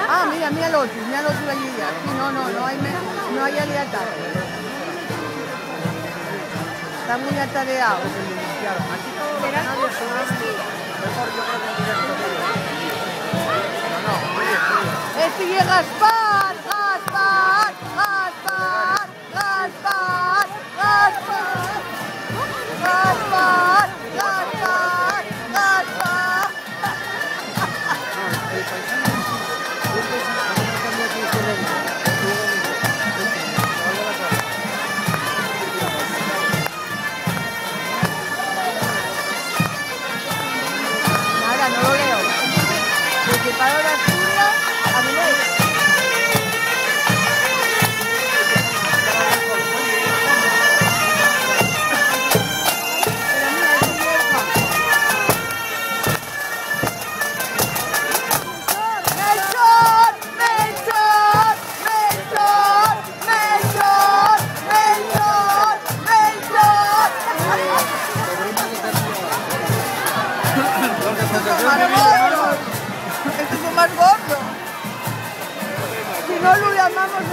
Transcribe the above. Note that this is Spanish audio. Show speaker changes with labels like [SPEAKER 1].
[SPEAKER 1] Ah, mira el otro allí ya. Sí, no hay aliatas. Está muy atareado.
[SPEAKER 2] Verás cómo se vestía.
[SPEAKER 3] Mejor yo creo que en directo. No, muy bien.
[SPEAKER 1] Este y Gaspar. Nada, no lo leo. Principado de Asturias, Avilés. Estos son más gordos. Si no lo llamamos...